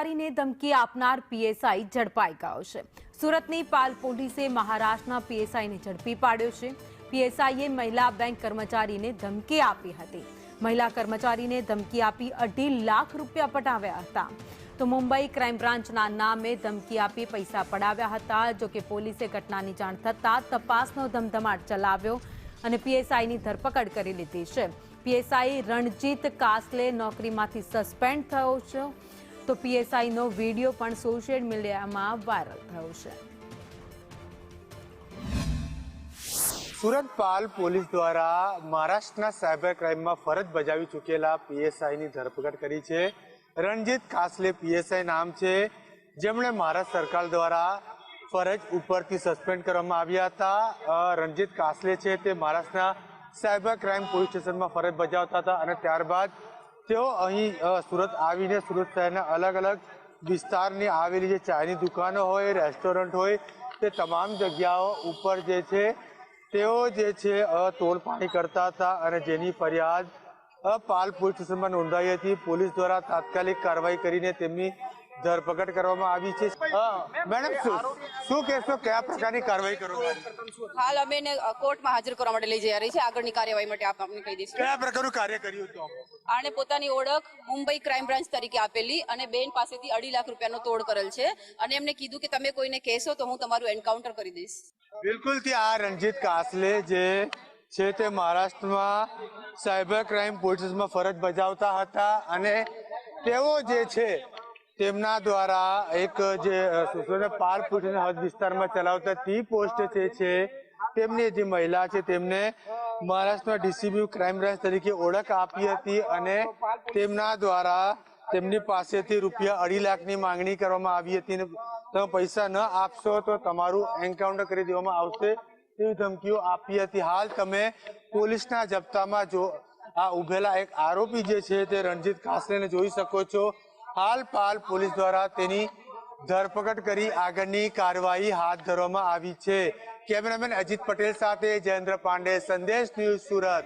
કર્મચારીને ધમકી આપનાર પીએસઆઈ ઝડપાઈ ગયો છે। સુરતની પાલ પોલીસે મહારાષ્ટ્રના પીએસઆઈને ઝડપી પાડ્યો છે। પીએસઆઈએ મહિલા બેંક કર્મચારીને ધમકી આપી હતી। મહિલા કર્મચારીને ધમકી આપી 2.5 લાખ રૂપિયા પટાવ્યા હતા। તો મુંબઈ ક્રાઇમ બ્રાન્ચના નામે ધમકી આપી પૈસા પડાવ્યા હતા। જો કે પોલીસે ઘટનાની જાણ થતાં તપાસનો ધમધમાટ ચલાવ્યો અને પીએસઆઈની ધરપકડ કરી લીધી છે। પીએસઆઈ રણજીત કાસલે નોકરીમાંથી સસ્પેન્ડ થયો છે। તો પીએસઆઈનો વિડીયો પણ સોશિયલ મીડિયામાં વાયરલ થયો છે। સુરત પાલ પોલીસ દ્વારા મહારાષ્ટ્રના સાયબર ક્રાઇમમાં ફરજ બજાવી ચૂકેલા પીએસઆઈની ધરપકડ કરી છે। રણજીત કાસલે પીએસઆઈ નામ છે, જેમણે મહારાષ્ટ્ર સરકાર દ્વારા ફરજ ઉપરથી સસ્પેન્ડ કરવામાં આવ્યા હતા। રણજીત કાસલે છે તે મહારાષ્ટ્રના સાયબર ક્રાઇમ પોલીસ સ્ટેશનમાં ફરજ બજાવતા હતા અને ત્યારબાદ તેઓ અહીં સુરત આવીને સુરત શહેરના અલગ અલગ વિસ્તારની આવેલી જે ચાયની દુકાનો હોય, રેસ્ટોરન્ટ હોય, તે તમામ જગ્યાઓ ઉપર જે છે તેઓ જે છે તોડપાણી કરતા હતા અને જેની ફરિયાદ પાલ પોલીસ સ્ટેશનમાં નોંધાઈ હતી। પોલીસ દ્વારા તાત્કાલિક કાર્યવાહી કરીને તેમની ધરપકડ કરવામાં આવી છે। મેડમ શું કહેશો, કયા પ્રકારની કાર્યવાહી કરવામાં? હાલ અમે એને કોર્ટમાં હાજર કરવા માટે લઈ જઈ રહી છે। આગળની કાર્યવાહી માટે આપને કહી દઈશું। કયા પ્રકારનું કાર્ય કર્યું હતું? આણે પોતાની ઓળખ મુંબઈ ક્રાઇમ બ્રાન્ચ તરીકે આપેલી અને બેન પાસેથી 2.5 લાખ રૂપિયાનો તોડ કરેલ છે અને એમને કીધું કે તમે કોઈને કહેશો તો હું તમારું એન્કાઉન્ટર કરી દઈશ। બિલકુલ, આ રણજીત કાસલે જે છે તે મહારાષ્ટ્રમાં સાયબર ક્રાઇમ પોલીસમાં ફરજ બજાવતા હતા અને તેઓ જે છે તેમના દ્વારા એક જે પાલ પોલીસના હદ વિસ્તારમાં ચલાવતા ટી પોસ્ટ છે તેમની જે મહિલા છે તેમને મહારાષ્ટ્રમાં ડીસીબી ક્રાઇમ બ્રાન્ચ તરીકે ઓળખ આપી હતી અને તેમના દ્વારા તેમની પાસેથી રૂપિયા 2.5 લાખની માંગણી કરવામાં આવી હતી। તમે પૈસા ન આપશો તો તમારું એન્કાઉન્ટર કરી દેવામાં આવશે તેવી ધમકીઓ આપી હતી। હાલ તમે પોલીસના જપ્તામાં જો આ ઉભેલા એક આરોપી જે છે તે રણજીત કાસલેને જોઈ શકો છો। હાલ પાલ પોલીસ દ્વારા તેની ધરપકડ કરી આગળની કાર્યવાહી હાથ ધરવામાં આવી છે। કેમેરામેન અજીત પટેલ સાથે જયેન્દ્ર પાંડે, સંદેશ ન્યૂઝ, સુરત।